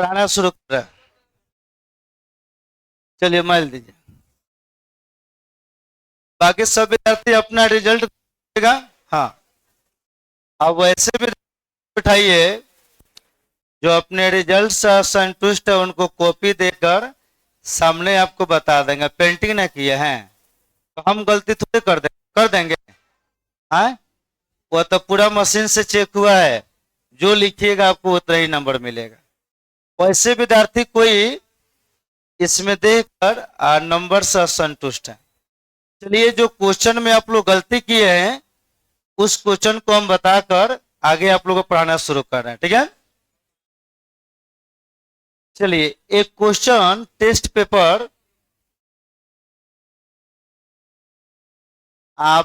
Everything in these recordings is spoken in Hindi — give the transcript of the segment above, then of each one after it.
पढ़ाना शुरू कर रहा है। चलिए माइल दीजिए। बाकी सब विद्यार्थी अपना रिजल्ट देगा। हाँ, अब वैसे भी बिठाइए जो अपने रिजल्ट से संतुष्ट है, उनको कॉपी देकर सामने आपको बता देंगे। पेंटिंग ना किए हैं तो हम गलती थोड़ी कर देंगे। हाँ, वो तो पूरा मशीन से चेक हुआ है, जो लिखिएगा आपको उतना ही नंबर मिलेगा। वैसे विद्यार्थी कोई इसमें देखकर नंबर से असंतुष्ट है। चलिए, जो क्वेश्चन में आप लोग गलती किए हैं उस क्वेश्चन को हम बताकर आगे आप लोगों को पढ़ाना शुरू कर रहे हैं, ठीक है। चलिए, एक क्वेश्चन टेस्ट पेपर,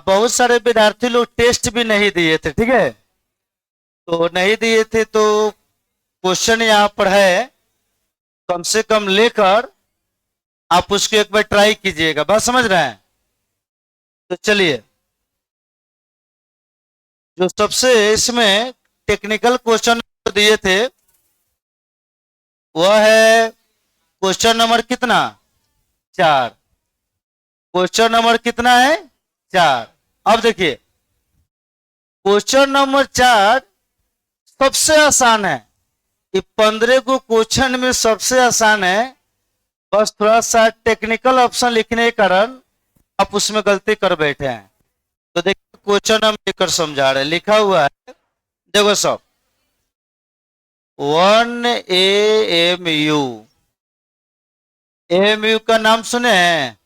बहुत सारे विद्यार्थी लोग टेस्ट भी नहीं दिए थे, ठीक है। तो नहीं दिए थे तो क्वेश्चन यहाँ पर है, कम से कम लेकर आप उसको एक बार ट्राई कीजिएगा। बात समझ रहे हैं? तो चलिए, जो सबसे इसमें टेक्निकल क्वेश्चन दिए थे वह है क्वेश्चन नंबर कितना, 4। क्वेश्चन नंबर कितना है, 4। अब देखिए, क्वेश्चन नंबर 4 सबसे आसान है। ये 15 को क्वेश्चन में सबसे आसान है। बस थोड़ा सा टेक्निकल ऑप्शन लिखने के कारण आप उसमें गलती कर बैठे हैं। तो देखिए, क्वेश्चन हम लेकर समझा रहे हैं। लिखा हुआ है, देखो सब, 1 AMU। AMU का नाम सुने हैं?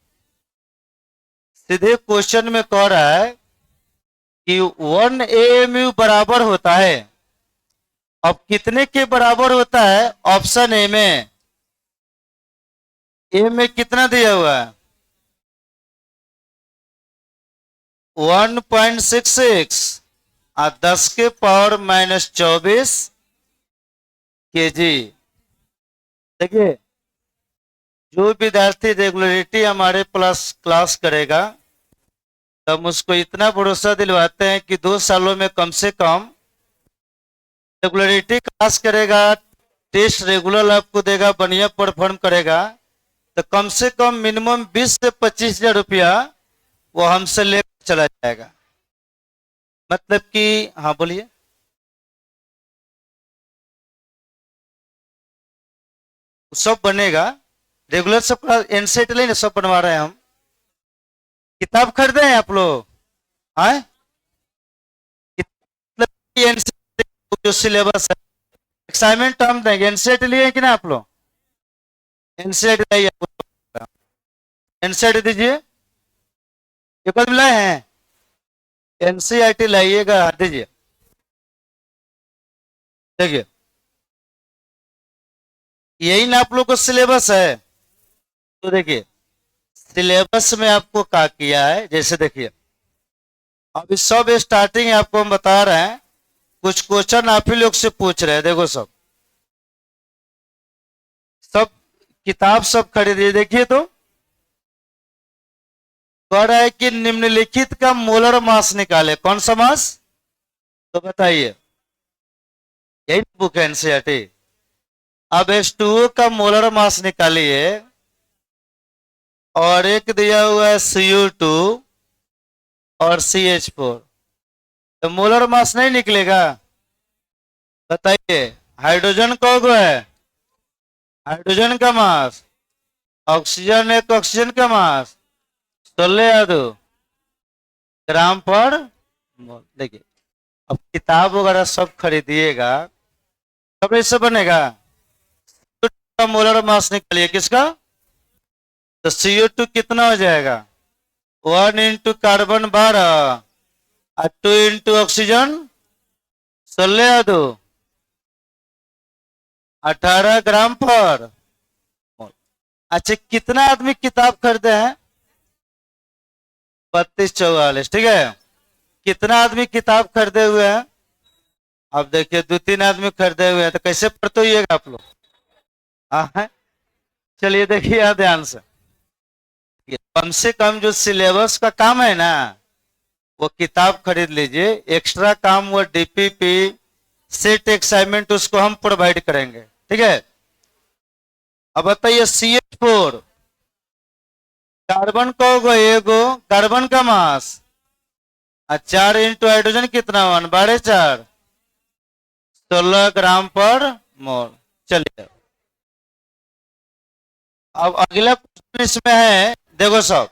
सीधे क्वेश्चन में कह रहा है कि 1 AMU बराबर होता है। अब कितने के बराबर होता है? ऑप्शन ए में कितना दिया हुआ है? 1.66 और 10 के पावर -24 kg। देखिए, जो विद्यार्थी रेगुलरिटी हमारे क्लास करेगा तो हम उसको इतना भरोसा दिलवाते हैं कि 2 सालों में कम से कम रेगुलरिटी क्लास करेगा, टेस्ट रेगुलर आपको देगा, बढ़िया परफॉर्म करेगा, तो कम से कम मिनिमम 20 से 25 हजार रुपया वो हमसे लेकर चला जाएगा। मतलब कि, हाँ बोलिए। सब बनेगा रेगुलर, सब एनसेट लेने सब बनवा रहे हैं हम। किताब खरीदे हैं आप लोग? आए, एनसेट जो सिलेबस है, असाइनमेंट हम देंगे। एनसेट लिए कि ना आप लोग? एनसेट लाइए, एनसेट दीजिए। एक बार लाए हैं? एनसीईआरटी लाइएगा, दीजिए। देखिए, यही ना आप लोग को सिलेबस है। तो देखिए, सिलेबस में आपको क्या किया है, जैसे देखिए, अभी सब स्टार्टिंग आपको हम बता रहे हैं, कुछ क्वेश्चन आप ही लोग से पूछ रहे हैं। देखो, सब किताब सब खरीदिए। देखिए, तो कह रहा है कि निम्नलिखित का मोलर मास निकाले। कौन सा मास? तो बताइए, यही बुक है एनसीईआरटी। अब H2O का मोलर मास निकालिए, और एक दिया हुआ है Cu2 और CH4। तो मोलर मास नहीं निकलेगा? बताइए, हाइड्रोजन कौन है? हाइड्रोजन का मास, ऑक्सीजन एक ऑक्सीजन का मास 16 ग्राम पर मोल। देखिए, अब किताब वगैरह सब खरीदिएगा तब इससे बनेगा। मोलर मास निकालिए किसका? तो CO2 कितना हो जाएगा? 1 इंटू कार्बन 12 और 2 इंटू ऑक्सीजन 16 18 ग्राम पर मोल। अच्छा, कितना आदमी किताब खरीदे हैं? 32-44, ठीक है। कितना आदमी किताब खरीदे हुए हैं? अब देखिए, 2-3 आदमी खरीदे हुए हैं, तो कैसे पढ़ते होइएगा आप लोग? हाँ, चलिए देखिए यहाँ ध्यान से, कम से कम जो सिलेबस का काम है ना, वो किताब खरीद लीजिए। एक्स्ट्रा काम वो DPP सेट असाइनमेंट उसको हम प्रोवाइड करेंगे, ठीक है। अब बताइए CH4 कार्बन का होगा एगो, कार्बन का मास 4 × हाइड्रोजन कितना 1/4 16 ग्राम पर मोल। चलिए अब अगला क्वेश्चन इसमें है, देखो सब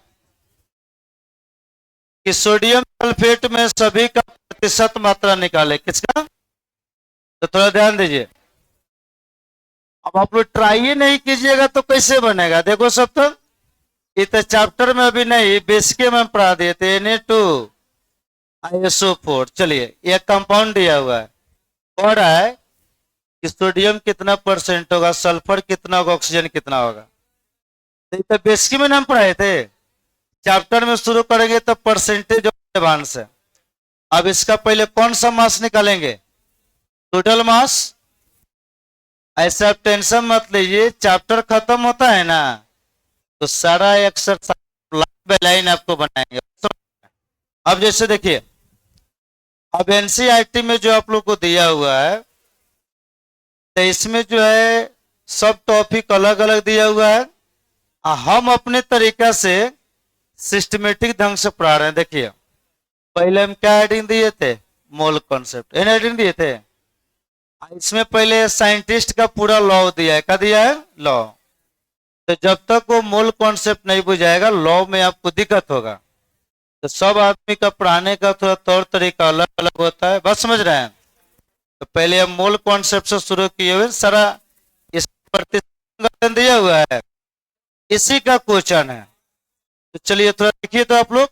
कि सोडियम सल्फेट में सभी का प्रतिशत मात्रा निकाले, किसका? तो थोड़ा ध्यान दीजिए। अब आप लोग ट्राई ही नहीं कीजिएगा तो कैसे बनेगा? देखो सब, तो ये तो चैप्टर में अभी नहीं, बेसिक में पढ़ा दिए थे Na2ISO4। चलिए ये कंपाउंड दिया हुआ है, कह रहा है कि सोडियम कितना परसेंट होगा, सल्फर कितना होगा, ऑक्सीजन कितना होगा। तो ये तो बेसिक में हम पढ़ाए थे, चैप्टर में शुरू करेंगे तो परसेंटेज ऑफ एडवांस है। अब इसका पहले कौन सा मास निकालेंगे? Total mass. ऐसा आप टेंशन मत लीजिए, चैप्टर खत्म होता है ना तो सारा एक्सरसाइज लाइन आपको बनाएंगे। अब जैसे देखिए, अब एनसीईआरटी में जो आप लोग को दिया हुआ है, तो इसमें जो है सब टॉपिक अलग अलग दिया हुआ है। हम अपने तरीका से सिस्टमेटिक ढंग से पढ़ा रहे हैं। देखिए पहले हम क्या हेडिंग दिए थे? मोल कॉन्सेप्ट, इन हेडिंग दिए थे। इसमें पहले साइंटिस्ट का पूरा लॉ दिया है, क्या दिया है? लॉ। तो जब तक वो मोल कॉन्सेप्ट नहीं बुझाएगा, लॉ में आपको दिक्कत होगा। तो सब आदमी का पढ़ाने का थोड़ा तौर तरीका अलग अलग होता है, बस समझ रहे हैं। तो पहले हम मूल कॉन्सेप्ट से शुरू किए हुए, सारा इस प्रतिशत दिया हुआ है, इसी का क्वेश्चन है। तो चलिए थोड़ा देखिए तो आप लोग,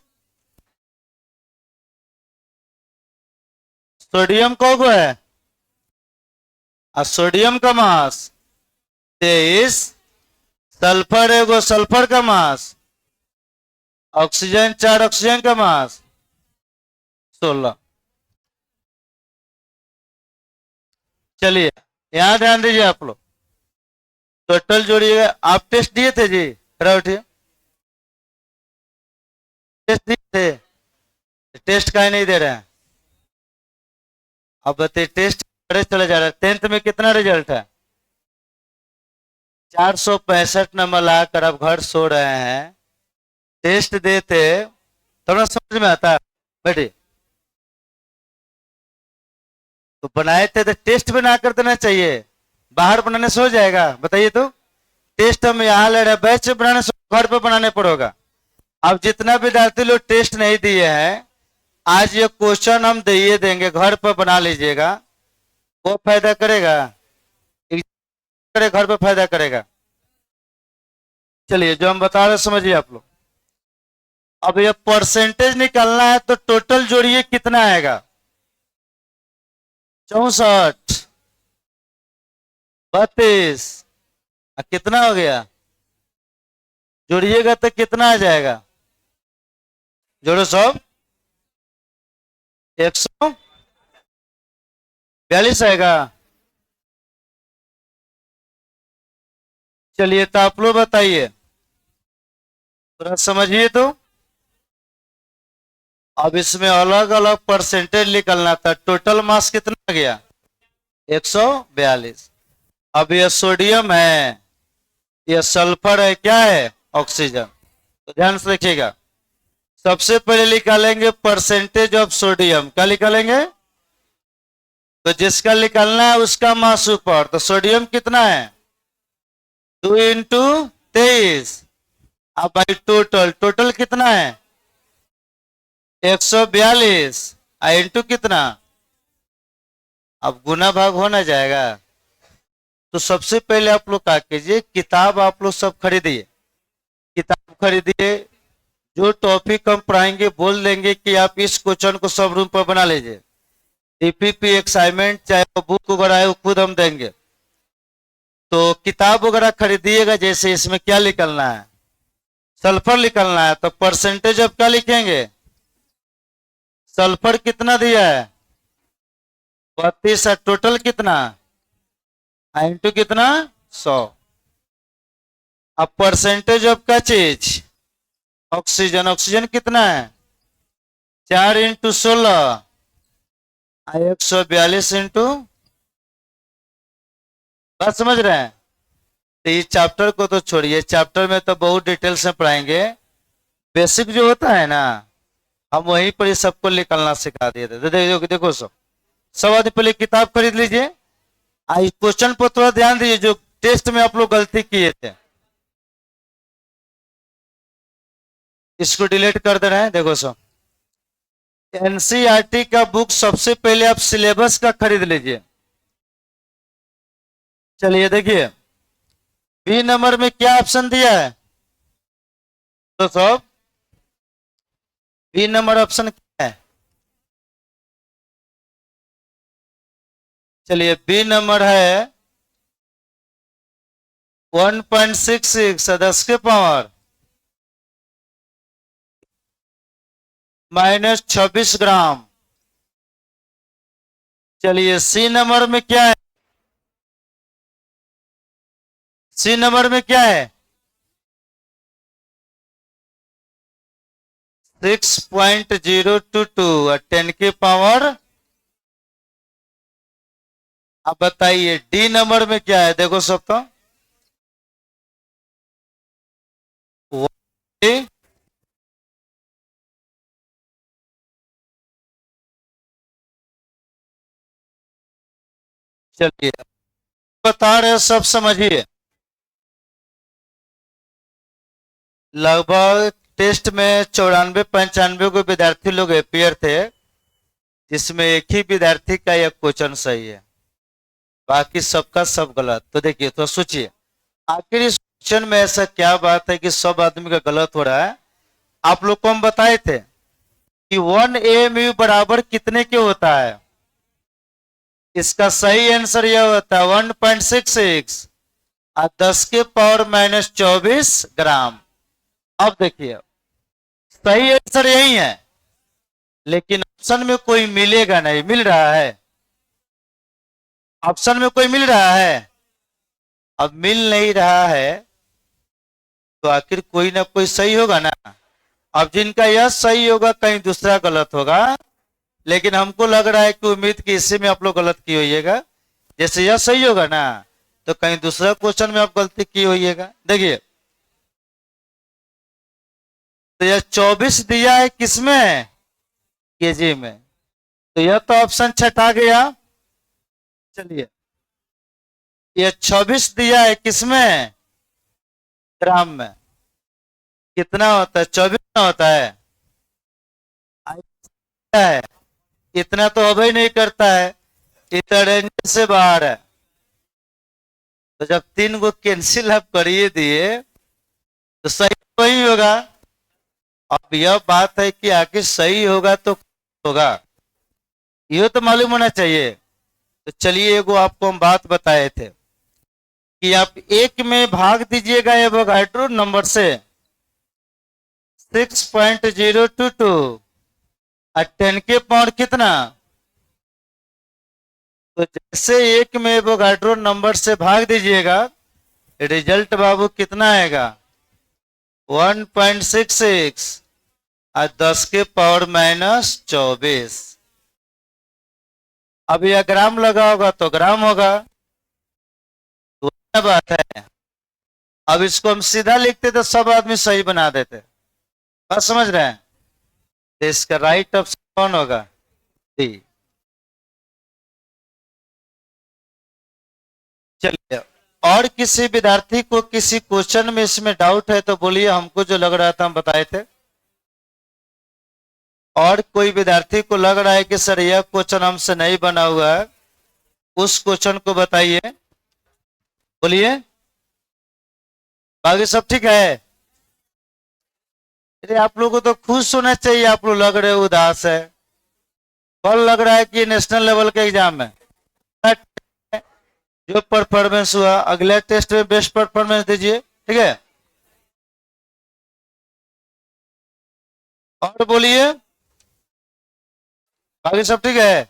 सोडियम कौन है? सोडियम का मास 23, सल्फर एगो, सल्फर का मास, ऑक्सीजन 4, ऑक्सीजन का मास 16। चलिए यहां ध्यान दीजिए आप लोग, टोटल जोड़िएगा। आप टेस्ट दिए थे जी? खड़ा उठिए। टेस्ट दिए थे? टेस्ट काहे नहीं दे रहे हैं? अब बताइए, टेस्ट चले जा रहा है। 10th में कितना रिजल्ट है? 465 नंबर लाकर अब घर सो रहे हैं। टेस्ट देते थोड़ा समझ में आता है बेटी। तो बनाए थे तो टेस्ट बना कर देना चाहिए, बाहर बनाने से हो जाएगा? बताइए तो। टेस्ट हम यहाँ ले रहे हैं, बैच बनाने से घर पे बनाने पड़ेगा। अब जितना विद्यार्थी लोग टेस्ट नहीं दिए हैं, आज ये क्वेश्चन हम दे देंगे, घर पर बना लीजिएगा। वो फायदा करेगा, घर पे फायदा करेगा। चलिए जो हम बता रहे समझिए आप लोग। अब ये परसेंटेज निकालना है तो टोटल जोड़िए कितना आएगा? 64, 32, कितना हो गया? जोड़िएगा तो कितना आ जाएगा? जोड़ो सब, 142 आएगा। चलिए तो आप लोग बताइए, थोड़ा समझिए तो। अब इसमें अलग अलग परसेंटेज निकलना था। टोटल मास कितना आ गया? 142। अब यह सोडियम है, यह सल्फर है, क्या है? ऑक्सीजन। तो ध्यान से देखिएगा, सबसे पहले निकालेंगे परसेंटेज ऑफ सोडियम। क्या निकालेंगे? तो जिसका निकालना है उसका मास ऊपर। तो सोडियम कितना है? 2 × 23। अब भाई टोटल, टोटल कितना है? 142 इंटू कितना? अब गुना भाग होना जाएगा। तो सबसे पहले आप लोग क्या कीजिए, किताब आप लोग सब खरीदिए। किताब खरीदिए, जो टॉपिक हम पढ़ाएंगे बोल देंगे कि आप इस क्वेश्चन को सब रूम पर बना लीजिए। डीपीपी असाइनमेंट चाहे वो बुक वगैरह है वो खुद हम देंगे। तो किताब वगैरह खरीदिएगा। जैसे इसमें क्या निकलना है? सल्फर निकलना है, तो परसेंटेज अब क्या लिखेंगे? सल्फर कितना दिया है? 32। टोटल कितना? इंटू कितना? 100। अब परसेंटेज ऑफ क्या चीज? ऑक्सीजन। ऑक्सीजन कितना है? 4 × 16 142 इंटू, बात समझ रहे हैं? तो ये चैप्टर को तो छोड़िए, चैप्टर में तो बहुत डिटेल्स में पढ़ाएंगे। बेसिक जो होता है ना, हम वहीं पर ये सबको निकलना सिखा दिए थे। देखो सब आदमी पहले किताब खरीद लीजिए। आज क्वेश्चन पर थोड़ा ध्यान दीजिए, जो टेस्ट में आप लोग गलती किए थे इसको डिलीट कर दे रहे हैं। देखो सब एनसीईआरटी का बुक सबसे पहले आप सिलेबस का खरीद लीजिए। चलिए देखिए, बी नंबर में क्या ऑप्शन दिया है तो सब, बी नंबर ऑप्शन क्या है? चलिए बी नंबर है 1.66 10 के पावर -26 ग्राम। चलिए सी नंबर में क्या है? सी नंबर में क्या है? 6.022 और 10 की पावर। अब बताइए डी नंबर में क्या है? देखो सब तो चलिए बता रहे सब समझिए। लगभग टेस्ट में 94-95 को विद्यार्थी लोग अपियर थे, जिसमें एक ही विद्यार्थी का यह क्वेश्चन सही है, बाकी सबका सब गलत। तो देखिए तो सोचिए आखिर इस क्वेश्चन में ऐसा क्या बात है कि सब आदमी का गलत हो रहा है। आप लोग को हम बताए थे कि 1 AMU बराबर कितने के होता है। इसका सही आंसर यह होता है 1.66 और 10 के पावर -24 ग्राम। अब देखिए सही आंसर यही है, लेकिन ऑप्शन में कोई मिलेगा नहीं। मिल रहा है? ऑप्शन में कोई मिल रहा है? अब मिल नहीं रहा है तो आखिर कोई ना कोई सही होगा ना। अब जिनका यह सही होगा कहीं दूसरा गलत होगा, लेकिन हमको लग रहा है कि उम्मीद कि इसी में आप लोग गलत की होइएगा। जैसे यह सही होगा ना तो कहीं दूसरा क्वेश्चन में आप गलती की होइएगा। देखिए तो यह 24 दिया है किसमें? केजी में। तो यह तो ऑप्शन छटा गया। चलिए यह 26 दिया है किसमें? ग्राम में। कितना होता है? 24 ना होता है? है इतना तो अब ही नहीं करता है, इतना रेंज से बाहर है। तो जब 3 को कैंसिल आप करिए दिए तो सही वही होगा। अब यह बात है कि आखिर सही होगा तो होगा, यह तो मालूम होना चाहिए। तो चलिए एगो आपको हम बात बताए थे कि आप 1 में भाग दीजिएगा एवोगाड्रो नंबर से 6.022 और 10 के पावर कितना। तो जैसे 1 में एवोगाड्रो नंबर से भाग दीजिएगा, रिजल्ट बाबू कितना आएगा? 1.66 और 10 के पावर -24। अब यह ग्राम लगा होगा तो ग्राम होगा, तो क्या बात है। अब इसको हम सीधा लिखते तो सब आदमी सही बना देते। बात समझ रहे हैं? तो इसका राइट ऑप्शन कौन होगा? डी। चलिए और किसी विद्यार्थी को किसी क्वेश्चन में इसमें डाउट है तो बोलिए, हमको जो लग रहा था हम बताए थे। और कोई विद्यार्थी को लग रहा है कि सर यह क्वेश्चन हमसे नहीं बना हुआ है, उस क्वेश्चन को बताइए, बोलिए। बाकी सब ठीक है? अरे आप लोगों को तो खुश होना चाहिए, आप लोग लग रहे उदास है। कल लग रहा है कि नेशनल लेवल के एग्जाम में जो परफॉर्मेंस हुआ अगले टेस्ट में बेस्ट परफॉर्मेंस दीजिए, ठीक है। और बोलिए बाकी सब ठीक है?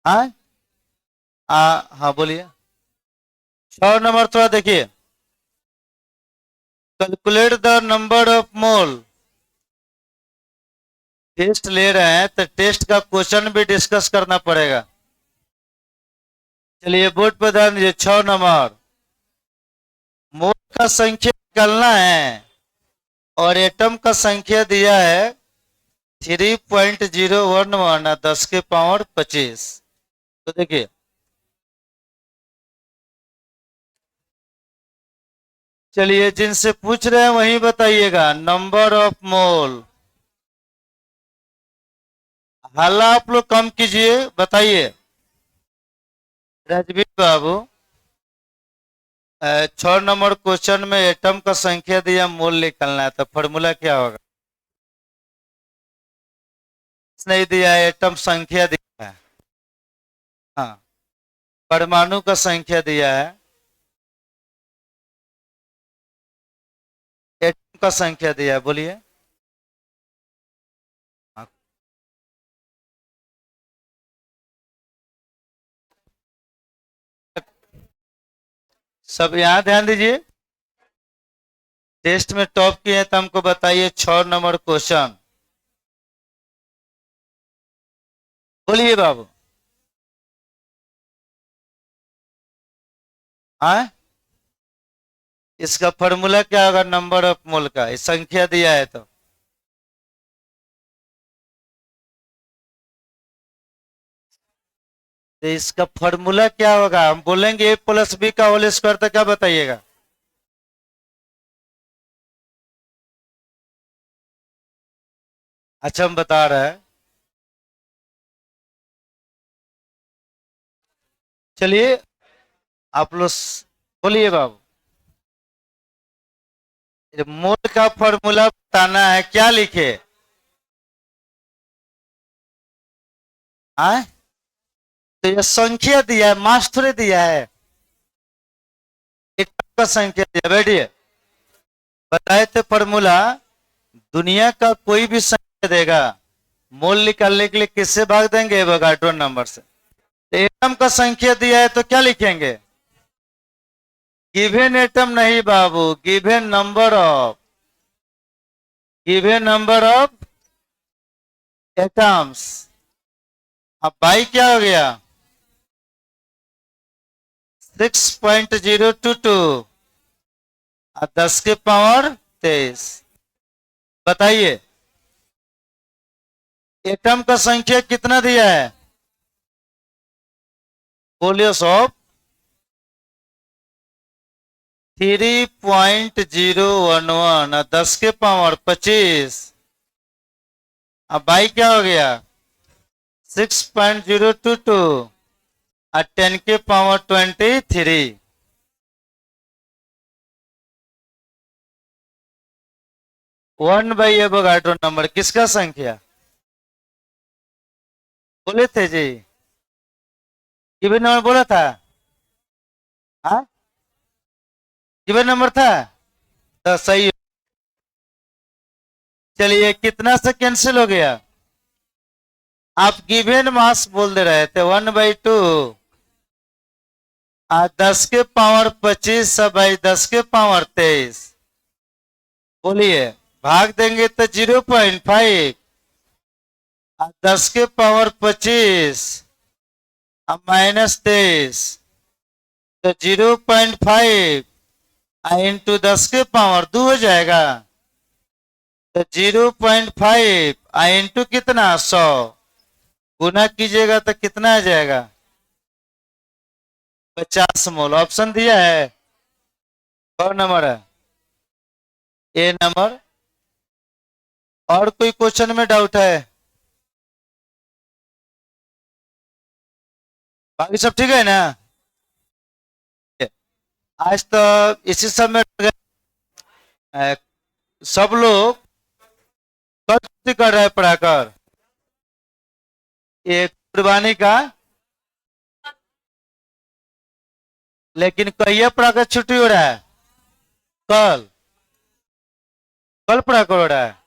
हाँ हाँ बोलिए। 6 नंबर थोड़ा देखिए, calculate the number of mole. Test ले रहे हैं तो टेस्ट का क्वेश्चन भी डिस्कस करना पड़ेगा। चलिए बोर्ड पर ध्यान दीजिए। 6 नंबर का संख्या निकालना है और एटम का संख्या दिया है 3.011 10 के पावर 25। तो देखिए चलिए जिनसे पूछ रहे हैं वही बताइएगा। नंबर ऑफ मोल, हल्ला आप लोग कम कीजिए, बताइए। राजवीर बाबू 6 नंबर क्वेश्चन में एटम का संख्या दिया, मोल निकालना है, तो फॉर्मूला क्या होगा? नहीं दिया है, एटम संख्या दिया है। हाँ, परमाणु का संख्या दिया है, एटम का संख्या दिया है, बोलिए। हाँ। सब यहाँ ध्यान दीजिए, टेस्ट में टॉप किए हैं तो हमको बताइए। 6 नंबर क्वेश्चन बोलिए बाबू। हाँ, इसका फॉर्मूला क्या होगा? नंबर ऑफ मोल का, इस संख्या दिया है तो इसका फॉर्मूला क्या होगा? हम बोलेंगे A+B का होल स्क्वायर, तो क्या बताइएगा? अच्छा हम बता रहे हैं, चलिए आप लोग बोलिए बाबू। मोल का फॉर्मूला बताना है, क्या लिखे? हाँ, तो ये संख्या दिया है, मास थोड़े दिया है, एक का संख्या दिया। बैठिए, बताए थे फॉर्मूला, दुनिया का कोई भी संख्या देगा, मोल निकालने के लिए किससे भाग देंगे? एवोगाड्रो नंबर से। तो एटम का संख्या दिया है तो क्या लिखेंगे? गिवन एटम नहीं बाबू, given number of, given number of atoms. अब बाई क्या हो गया? 6.022 और 10 के पावर 23। बताइए एटम का संख्या कितना दिया है? बोलिए सब। 3.011 और 10 के पावर 25। अब बाई क्या हो गया? 6.022 और 10 के पावर 23। 1/एवोगाड्रो नंबर किसका संख्या? बोले थे जी, गिवन नंबर बोला था। हाँ, गिवन नंबर था तो सही। चलिए कितना से कैंसिल हो गया? आप गिवन मास बोल दे रहे थे 1/2 और 10 के पावर 25 बाई 10 के पावर 23। बोलिए, भाग देंगे तो 0.5 और 10 के पावर 25 और -23, तो 0.5 इंटू 10 के पावर 2 हो जाएगा। तो 0.5 इंटू कितना? 100 गुना कीजिएगा तो कितना आ जाएगा? 50 मोल। ऑप्शन दिया है, कौन नंबर है? ए नंबर। और कोई क्वेश्चन में डाउट है? बाकी सब ठीक है ना? आज तो इसी समय सब लोग कब कर रहे हैं पढ़ाकर? ये कुर्बानी का, लेकिन कहिए पढ़ाकर छुट्टी हो रहा है? कल, कल पढ़ाकर हो रहा है।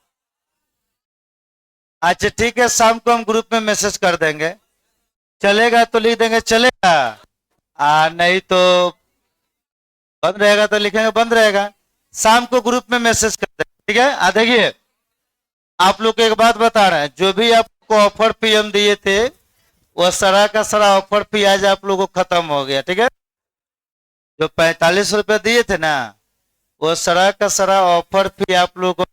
अच्छा ठीक है, शाम को हम ग्रुप में मैसेज कर देंगे। चलेगा तो लिख देंगे चलेगा, नहीं तो बंद रहेगा तो लिखेंगे बंद रहेगा। शाम को ग्रुप में मैसेज कर देंगे, ठीक है? देखिए आप लोग को एक बात बता रहे हैं, जो भी आपको ऑफर पीएम दिए थे वो सारा का सारा ऑफर पी आज आप लोगों को खत्म हो गया, ठीक है? जो 45 रुपए दिए थे ना, वो सारा का सारा ऑफर भी आप लोगों को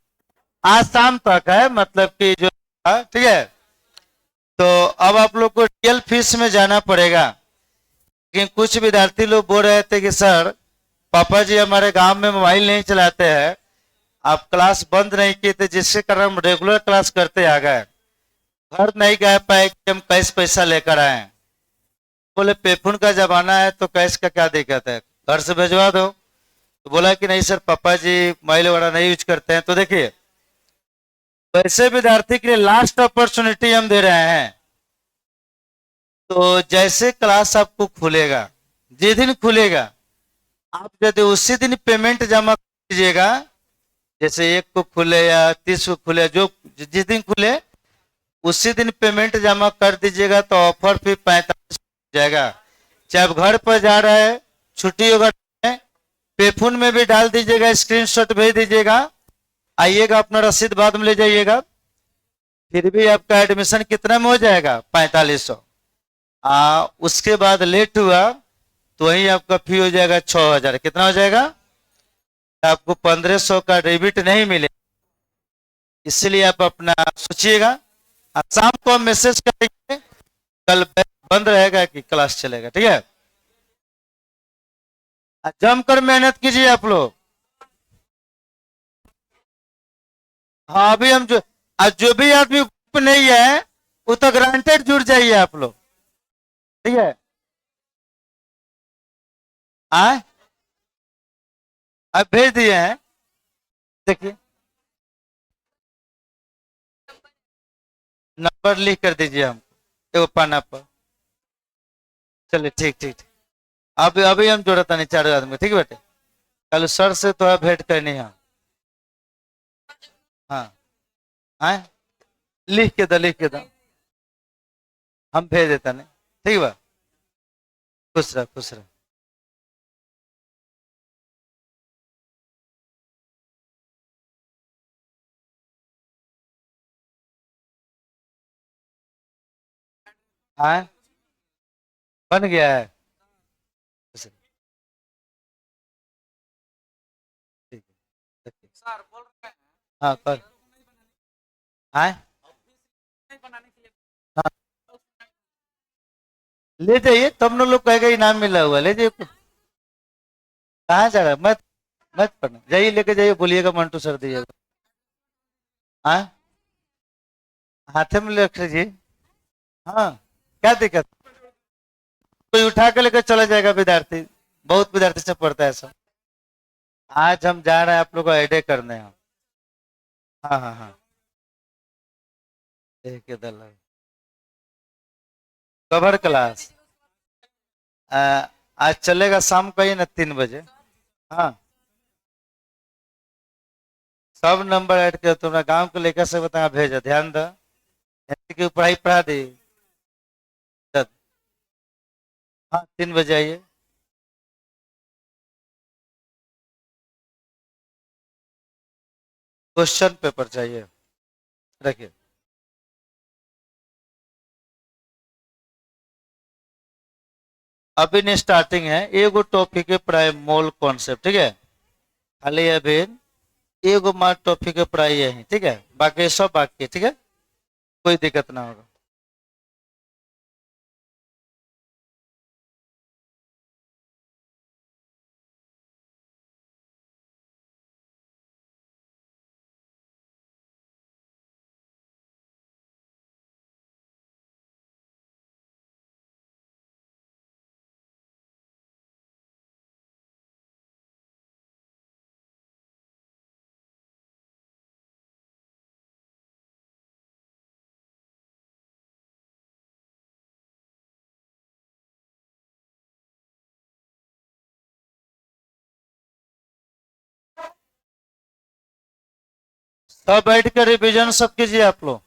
आज शाम तक है, मतलब कि जो, ठीक है। तो अब आप लोग को रियल फीस में जाना पड़ेगा। लेकिन कुछ विद्यार्थी लोग बोल रहे थे कि सर पापा जी हमारे गांव में मोबाइल नहीं चलाते हैं, आप क्लास बंद नहीं किए थे, जिसके कारण हम रेगुलर क्लास करते आ गए, घर नहीं गए पाए कि हम कैश पैसा लेकर आए। बोले पेफोन का जमाना है तो कैश का क्या दिक्कत है, घर से भिजवा दो। तो बोला कि नहीं सर पापा जी मोबाइल वगैरह नहीं यूज करते हैं। तो देखिए वैसे विद्यार्थी के लिए लास्ट अपॉर्चुनिटी हम दे रहे हैं। तो जैसे क्लास आपको खुलेगा, जिस दिन खुलेगा, आप यदि उसी दिन पेमेंट जमा कीजिएगा, जैसे 1 को खुले या 30 को खुले, जो जिस दिन खुले उसी दिन पेमेंट जमा कर दीजिएगा, तो ऑफर फिर 45 हो जाएगा। चाहे आप घर पर जा रहे हैं, छुट्टी होगा, पेफोन में भी डाल दीजिएगा, स्क्रीनशॉट भेज दीजिएगा, आइएगा अपना रसीद बाद में ले जाइएगा। फिर भी आपका एडमिशन कितना में हो जाएगा, 4500। उसके बाद लेट हुआ तो वही आपका फी हो जाएगा 6000। कितना हो जाएगा, आपको 1500 का डेबिट नहीं मिलेगा। इसलिए आप अपना सोचिएगा, शाम को हम मैसेज करेंगे कल बंद रहेगा कि क्लास चलेगा, ठीक है। जमकर मेहनत कीजिए आप लोग। हाँ अभी हम जो, आज जो भी आदमी ग्रुप नहीं है वो तो ग्रांटेड जुड़ जाइए आप लोग, ठीक है। आए अब भेज दिए हैं, देखिए नंबर लिख कर दीजिए हमको एगो पाना पर। चलिए ठीक ठीक ठीक। अभी अभी हम जोड़ता नहीं 4 आदमी, ठीक है बेटे। कल सर से थोड़ा भेंट करनी है। हाँ आए, लिख के दो, हम भेज देता नहीं, ठीक बा। खुश रह खुश रह। आए बन गया है, खुश रह, ठीक है देखिए। हाँ कर आए, हाँ ले जाइए, तब न लोग कहेगा इनाम मिला हुआ, ले जाइए। कहाँ जा रहा है, मत मत पढ़ना, जाइए लेके जाइए, बोलिएगा मंटू सर दीजिएगा। हाँ हाथे में रख लीजिए। हाँ क्या दिक्कत, कोई उठा के लेकर चला जाएगा विद्यार्थी, बहुत विद्यार्थी से पढ़ता है ऐसा। आज हम जा रहे हैं आप लोग को एडे करने हैं। हाँ हाँ हाँ एक के दल कवर क्लास आज चलेगा शाम को ही ना 3 बजे। हाँ सब नंबर ऐड कर, तुम्हारा गांव को लेकर से बता भेजा, ध्यान दो की पढ़ाई पढ़ा दी। हाँ 3 बजे आइए। क्वेश्चन पेपर चाहिए, रखिए। अभी नहीं स्टार्टिंग है, एगो टॉपिक है प्राइम मोल कॉन्सेप्ट, ठीक है। खाली अभी एगो मार टॉपिक है पढ़ाई है, ठीक है, बाकी सब बाकी, ठीक है, कोई दिक्कत ना होगा। सब बैठ कर रिविजन सब कीजिए आप लोग।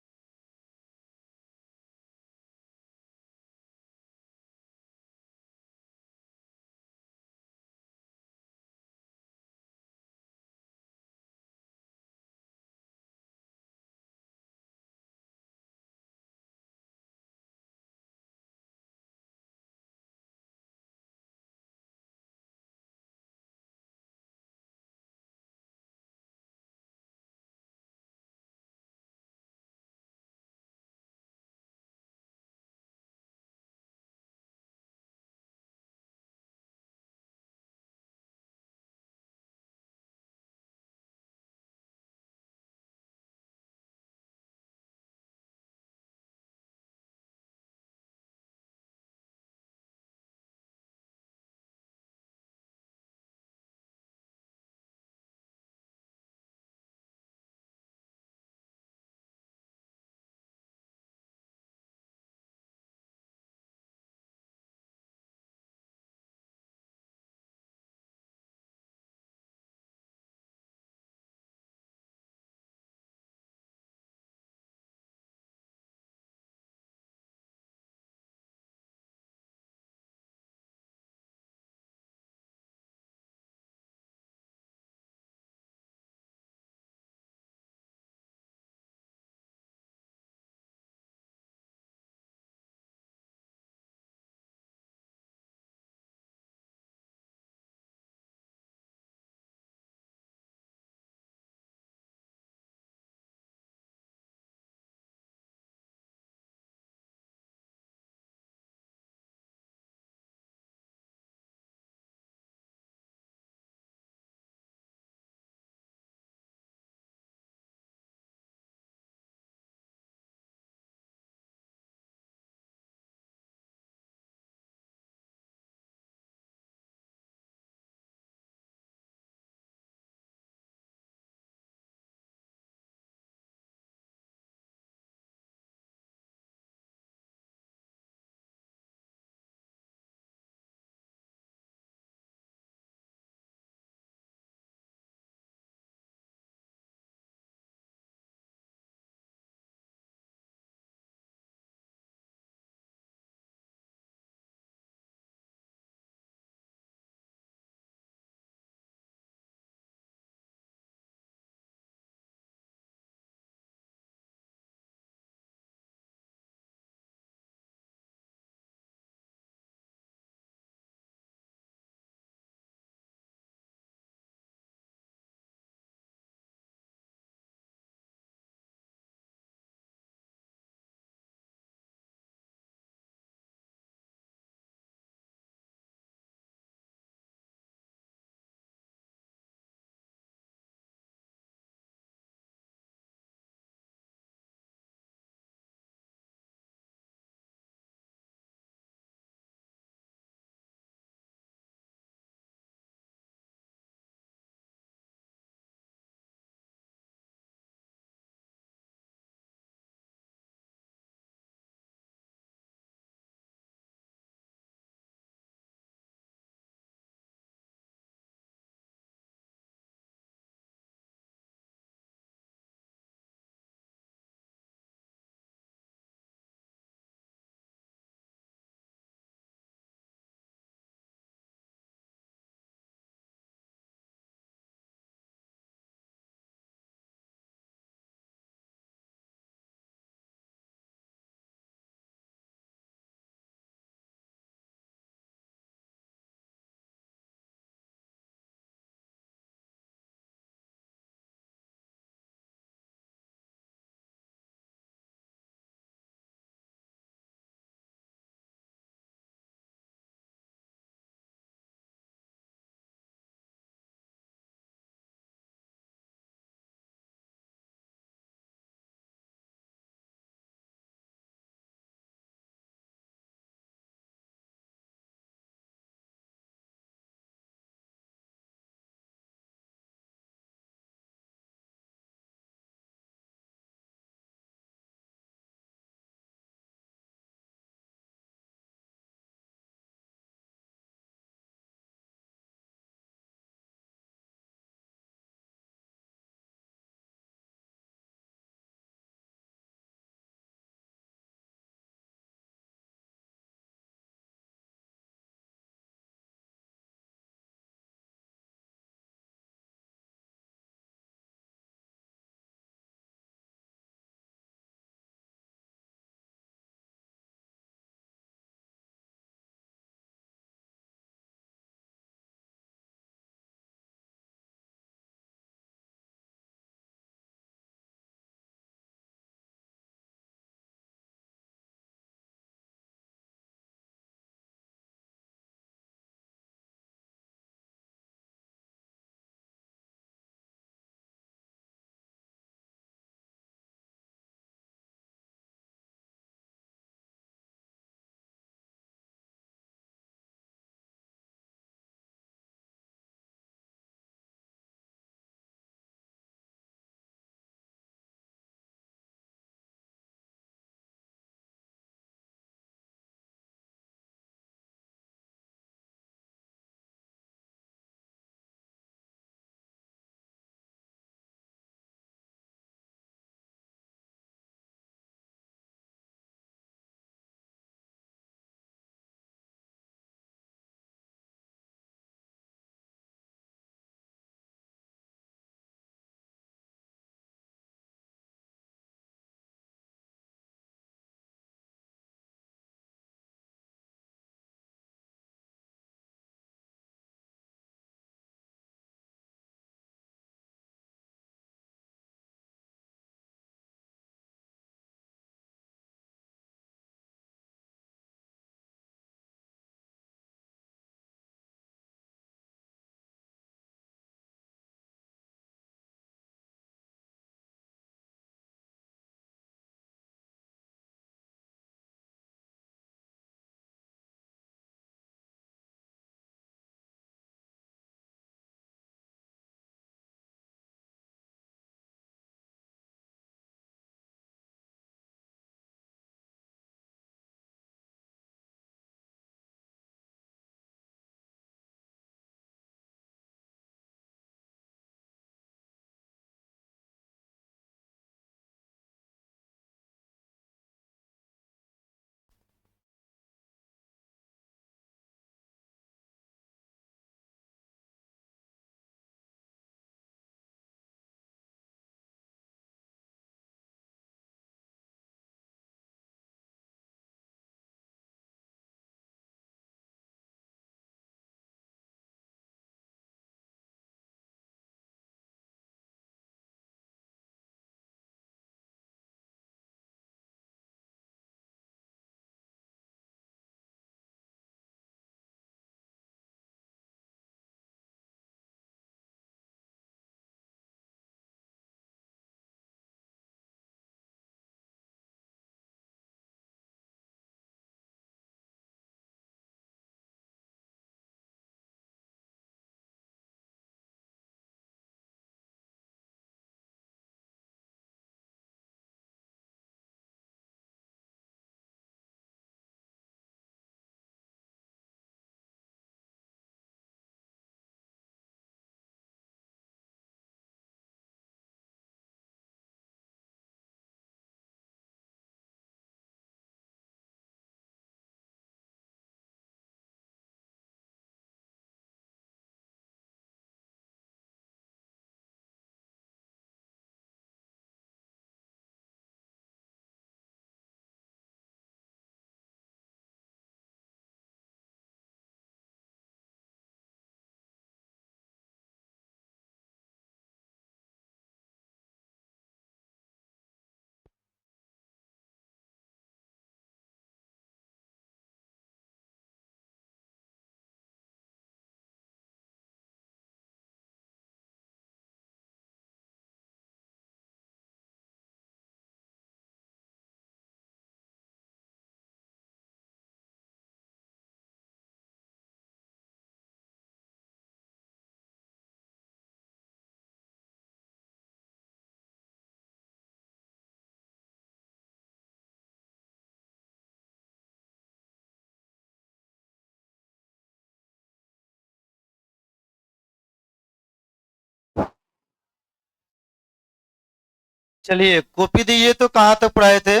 चलिए कॉपी दीजिए, तो कहाँ तक पढ़ाए थे?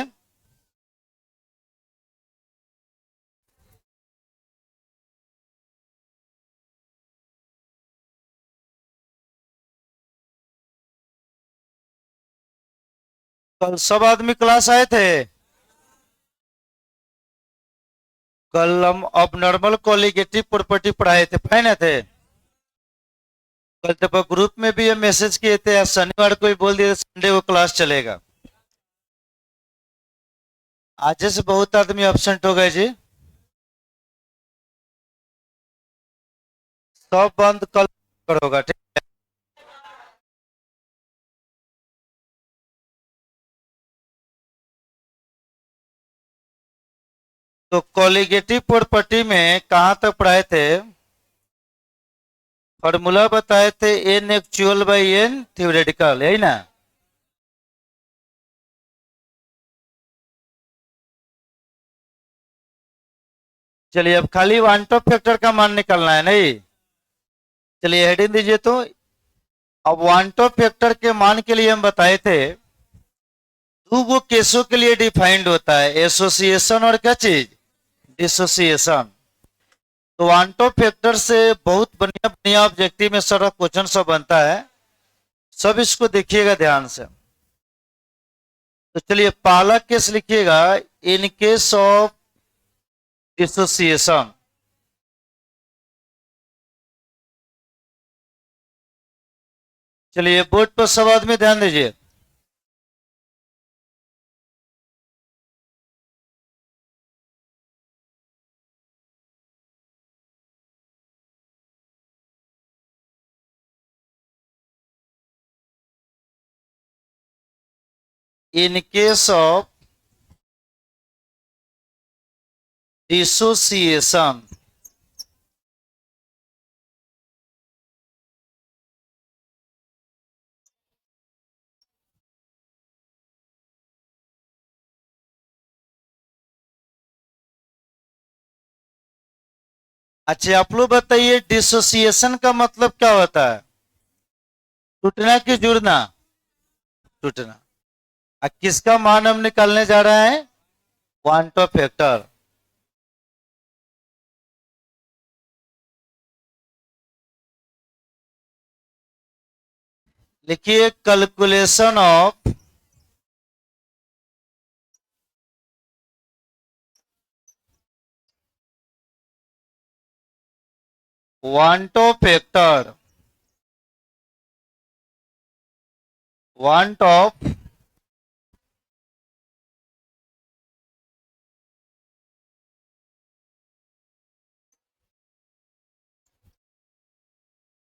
कल सब आदमी क्लास आए थे? कल हम अब नॉर्मल कॉलिगेटिव प्रॉपर्टी पढ़ाए थे, पढ़ाए ना थे? कल जब ग्रुप में भी ये मैसेज किए थे, आज शनिवार को ही बोल दिए संडे को क्लास चलेगा। आज से बहुत आदमी एब्सेंट हो गए जी। सब बंद कल करोगा, ठीक? तो कॉलिगेटिव प्रॉपर्टी में कहाँ तक पढ़ाए थे? फॉर्मूला बताए थे n actual by n theoretical, यही ना? चलिए अब खाली वन टॉप फैक्टर का मान निकालना है, नहीं? चलिए हेडिंग दीजिए तो। अब वन टॉप फैक्टर के मान के लिए हम बताए थे दो वो केसों के लिए डिफाइंड होता है, एसोसिएशन और क्या चीज? डिसोसिएशन। तो वन टॉप फैक्टर से बहुत बढ़िया बढ़िया ऑब्जेक्टिव में सारा क्वेश्चन सब बनता है, सब इसको देखिएगा ध्यान से। तो चलिए पहला केस लिखिएगा, इन केस ऑफ डिसोसिएशन। चलिए बोर्ड पर सब आदमी ध्यान दीजिए। इन केस ऑफ डिसोसिएशन, अच्छा आप लोग बताइए डिसोसिएशन का मतलब क्या होता है? टूटना कि जुड़ना? टूटना। किसका मान हम निकालने जा रहे हैं? Van't Hoff factor. लिखिए calculation of van't Hoff factor, van't Hoff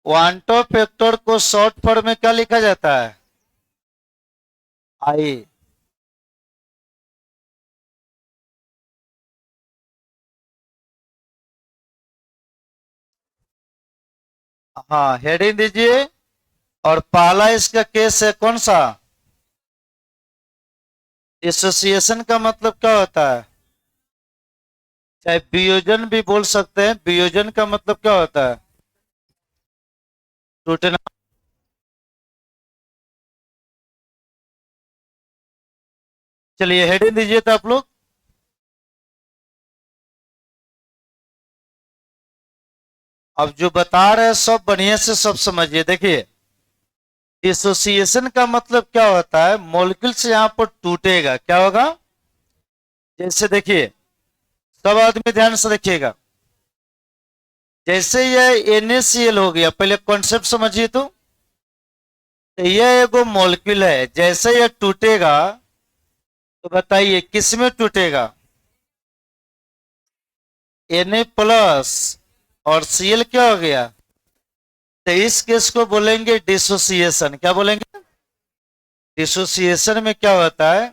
van't Hoff factor को शॉर्ट फॉर्म में क्या लिखा जाता है? आई। हाँ हेडिंग दीजिए। और पहला इसका केस है कौन सा? एसोसिएशन का मतलब क्या होता है? चाहे वियोजन भी बोल सकते हैं, वियोजन का मतलब क्या होता है? टूटना। चलिए हेडिंग दीजिए तो आप लोग। अब जो बता रहे हैं सब बढ़िया से सब समझिए, देखिए डिसोसिएशन का मतलब क्या होता है? मॉलिक्यूल्स यहाँ पर टूटेगा, क्या होगा? जैसे देखिए सब आदमी ध्यान से देखिएगा, जैसे यह NaCl हो गया, पहले कॉन्सेप्ट समझिए तो। यह एगो मॉलिक्यूल है, जैसे यह टूटेगा तो बताइए किस में टूटेगा? Na प्लस और Cl क्या हो गया? तो इस केस को बोलेंगे डिसोसिएशन। क्या बोलेंगे? डिसोसिएशन में क्या होता है,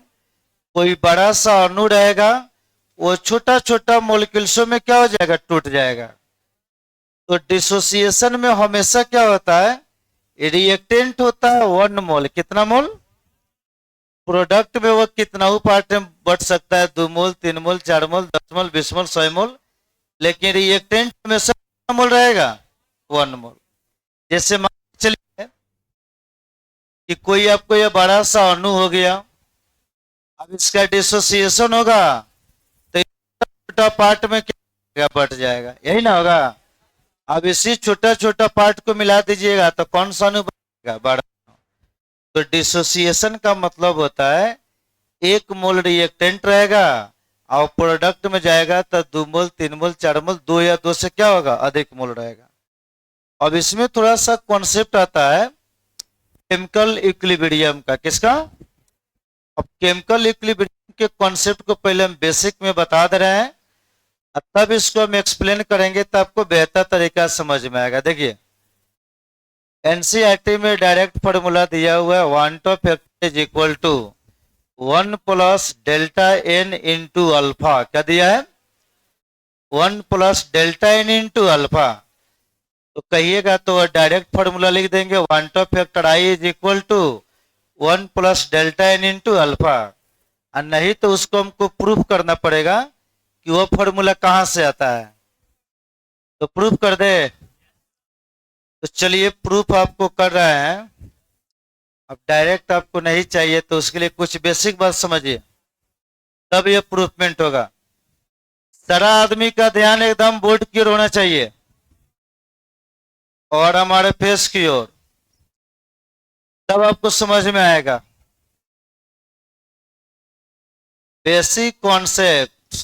कोई बड़ा सा अणु रहेगा, वो छोटा छोटा मॉलिक्यूल्सों में क्या हो जाएगा? टूट जाएगा। तो डिसोसिएशन में हमेशा क्या होता है? रिएक्टेंट होता है 1 मोल। कितना मोल? प्रोडक्ट में वो कितना पार्ट में बढ़ सकता है, 2 मोल, 3 मोल, 4 मोल, 10 मोल, 20 मोल, 100 मोल। लेकिन रिएक्टेंट हमेशा कितना मोल रहेगा? 1 मोल। जैसे मान चलिए कि कोई आपको ये बड़ा सा अणु हो गया, अब इसका डिसोसिएशन होगा तो छोटा पार्ट में क्या बट जाएगा, यही ना होगा। अब इसी छोटा छोटा पार्ट को मिला दीजिएगा तो कौन सा अणु बनेगा, बड़ा। तो डिसोसिएशन का मतलब होता है एक मोल रिएक्टेंट रहेगा और प्रोडक्ट में जाएगा तो 2 मोल 3 मोल 4 मोल, 2 या 2 से क्या होगा, अधिक मोल रहेगा। अब इसमें थोड़ा सा कॉन्सेप्ट आता है केमिकल इक्विलिब्रियम का, किसका। अब केमिकल इक्विलिब्रियम के कॉन्सेप्ट को पहले हम बेसिक में बता दे रहे हैं, तब इसको हम एक्सप्लेन करेंगे तो आपको बेहतर तरीका समझ में आएगा। देखिए एनसीईआरटी में डायरेक्ट फॉर्मूला दिया हुआ है, van't Hoff factor is equal to 1 + Δn into alpha. क्या दिया है, 1 + Δn इंटू अल्फा। तो कहिएगा तो डायरेक्ट फॉर्मूला लिख देंगे, van't Hoff factor i is equal to 1 + Δn into alpha. और नहीं तो उसको हमको प्रूफ करना पड़ेगा कि वो फॉर्मूला कहां से आता है, तो प्रूफ कर दे। तो चलिए प्रूफ आपको कर रहे हैं। अब डायरेक्ट आपको नहीं चाहिए तो उसके लिए कुछ बेसिक बात समझिए, तब ये प्रूफमेंट होगा। सारा आदमी का ध्यान एकदम बोर्ड की ओर होना चाहिए और हमारे फेस की ओर, तब आपको समझ में आएगा। बेसिक कॉन्सेप्ट,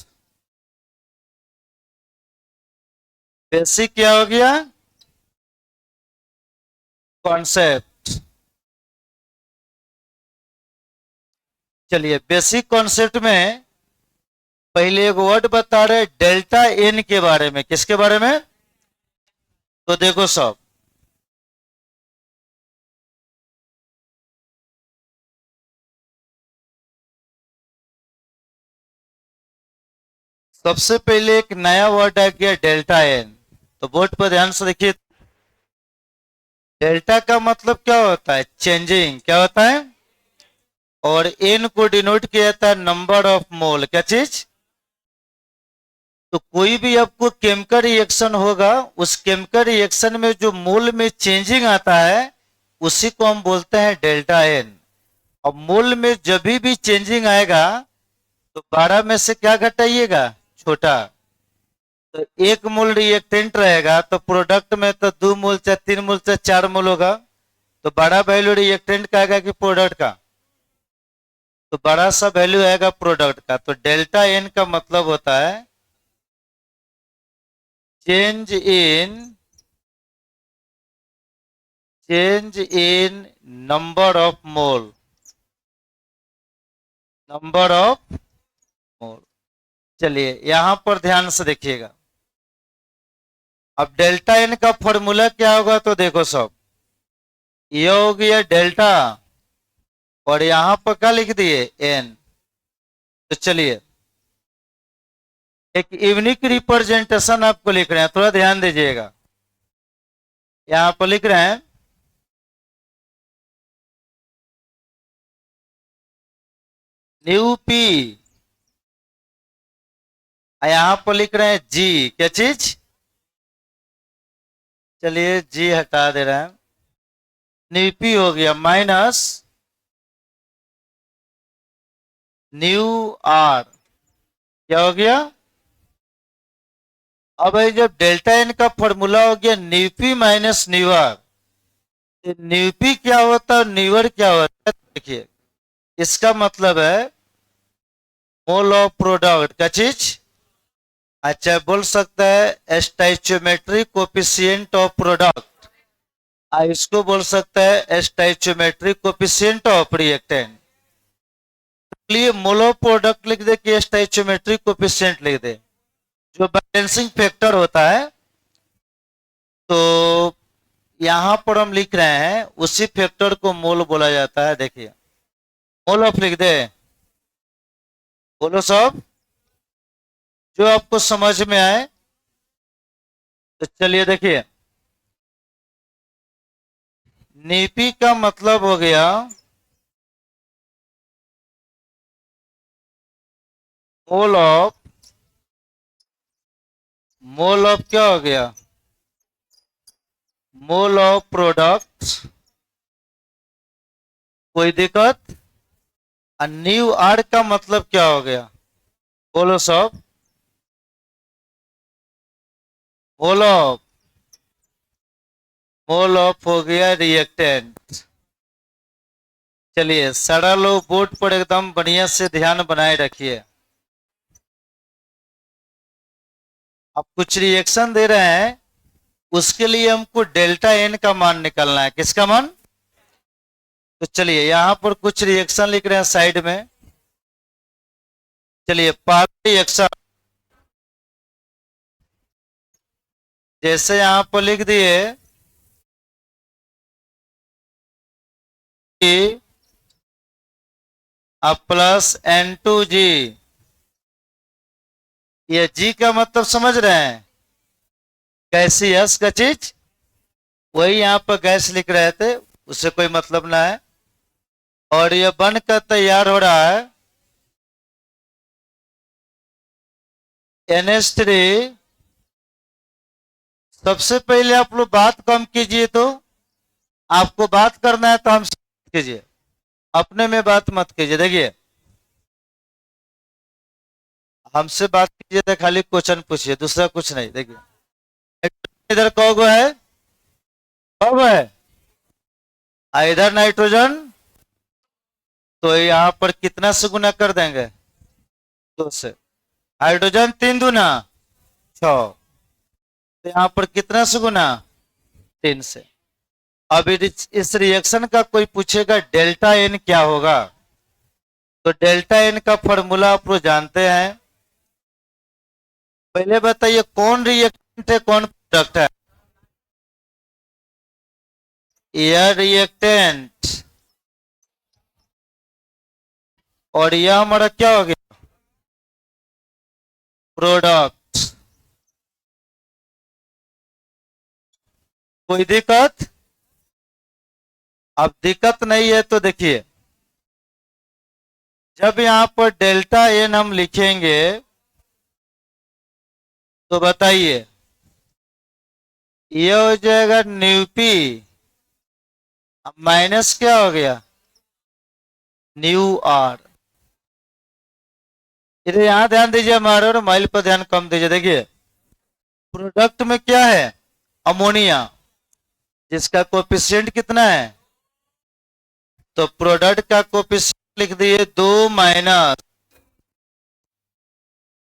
बेसिक क्या हो गया, कॉन्सेप्ट। चलिए बेसिक कॉन्सेप्ट में पहले एक वर्ड बता रहे डेल्टा एन के बारे में, किसके बारे में। तो देखो सब, सबसे पहले एक नया वर्ड आ गया डेल्टा एन। तो बोर्ड पर ध्यान से देखिए, डेल्टा का मतलब क्या होता है, चेंजिंग, क्या होता है। और एन को डिनोट किया जाता है नंबर ऑफ मोल, क्या चीज। तो कोई भी आपको केमिकल रिएक्शन होगा, उस केमिकल रिएक्शन में जो मोल में चेंजिंग आता है उसी को हम बोलते हैं डेल्टा एन। और मोल में जब भी चेंजिंग आएगा तो 12 में से क्या घटाइएगा, छोटा। तो 1 मोल रिएक्टेंट रहेगा तो प्रोडक्ट में तो 2 मोल चाहे 3 मोल चाहे 4 मोल होगा, तो बड़ा वैल्यू रिएक्टेंट का आएगा कि प्रोडक्ट का, तो बड़ा सा वैल्यू आएगा प्रोडक्ट का। तो डेल्टा एन का मतलब होता है change in number of mole, number of मोल। चलिए यहां पर ध्यान से देखिएगा, अब डेल्टा एन का फॉर्मूला क्या होगा, तो देखो सब, ये हो गया डेल्टा और यहां पर क्या लिख दिए, एन। तो चलिए एक यूनिक रिप्रेजेंटेशन आपको लिख रहे हैं, थोड़ा ध्यान दीजिएगा। यहां पर लिख रहे हैं न्यू पी, यहां पर लिख रहे हैं जी, क्या चीज। चलिए जी हटा दे रहे हैं, न्यू पी हो गया माइनस न्यू आर, क्या हो गया। अब ये जब डेल्टा एन का फॉर्मूला हो गया nu P minus nu R, nu P क्या होता है, न्यू आर क्या होता है, देखिए इसका मतलब है मोल ऑफ प्रोडक्ट, क्या चीज। अच्छा बोल सकता है स्टोइचियोमेट्रिक कोफिशिएंट ऑफ प्रोडक्ट, इसको बोल सकता है स्टोइचियोमेट्रिक कोफिशिएंट ऑफ रिएक्टेंट। लिए मोल ऑफ प्रोडक्ट लिख दे कि स्टोइचियोमेट्रिक कोफिशिएंट लिख दे, जो बैलेंसिंग फैक्टर होता है। तो यहां पर हम लिख रहे हैं उसी फैक्टर को मोल बोला जाता है। देखिए मोल ऑफ लिख दे, बोलो सब जो आपको समझ में आए। तो चलिए देखिए नीपी का मतलब हो गया मोल ऑफ क्या हो गया, मोल ऑफ प्रोडक्ट कोई दिक्कत? न्यू आर का मतलब क्या हो गया? बोलो सब, बोलो। मोल ऑफ हो गया रिएक्टेंट। चलिए सरल लो, बोर्ड पर एकदम बढ़िया से ध्यान बनाए रखिए। अब कुछ रिएक्शन दे रहे हैं, उसके लिए हमको डेल्टा एन का मान निकालना है। किसका मान? तो चलिए यहां पर कुछ रिएक्शन लिख रहे हैं साइड में। चलिए पहला रिएक्शन जैसे यहां पर लिख दिए कि अब प्लस N2G, ये G का मतलब समझ रहे हैं? गैसियस का चीज, वही यहां पर गैस लिख रहे थे, उससे कोई मतलब ना है। और ये बनकर तैयार हो रहा है NH3। सबसे पहले आप लोग बात कम कीजिए, तो आपको बात करना है तो हमसे कीजिए, अपने में बात मत कीजिए। देखिए हमसे बात कीजिए तो खाली क्वेश्चन पूछिए, दूसरा कुछ नहीं। देखिए इधर कौगो है, कौगो है, इधर नाइट्रोजन, तो यहाँ पर कितना से गुना कर देंगे? 2 से। हाइड्रोजन 3 दूना 6, तो यहाँ पर कितना से गुना? 3 से। अब इस रिएक्शन का कोई पूछेगा डेल्टा एन क्या होगा, तो डेल्टा एन का फॉर्मूला आप लोग जानते हैं। पहले बताइए कौन रिएक्टेंट है, कौन प्रोडक्ट है? यह रिएक्टेंट और यह हमारा क्या हो गया? प्रोडक्ट। कोई दिक्कत? अब दिक्कत नहीं है तो देखिए, जब यहां पर डेल्टा एन हम लिखेंगे तो बताइए ये हो जाएगा न्यूपी, माइनस क्या हो गया? Nu R. इधर यहां ध्यान दीजिए हमारे, और माइल पर ध्यान कम दीजिए। देखिए प्रोडक्ट में क्या है? अमोनिया, जिसका कोफिशिएंट कितना है? तो प्रोडक्ट का कोफिशिएंट लिख दिए 2 माइनस,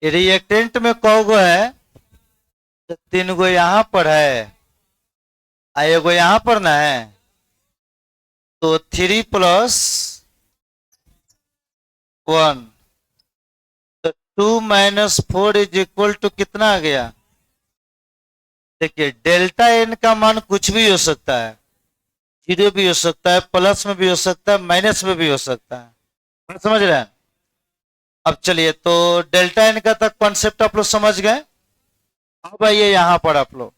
रिएक्टेंट में कौगो है? तो 3 गो यहां पर है, एगो यहां पर ना है, तो 3 प्लस 1, तो 2 माइनस 4 इज इक्वल टू कितना आ गया? देखिए डेल्टा एन का मान कुछ भी हो सकता है, 0 भी हो सकता है, प्लस में भी हो सकता है, माइनस में भी हो सकता है। बात समझ रहे हैं? अब चलिए तो डेल्टा एन का तक कॉन्सेप्ट आप लोग समझ गए। अब आइए यहां पर आप लोग,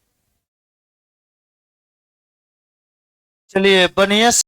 चलिए बढ़िया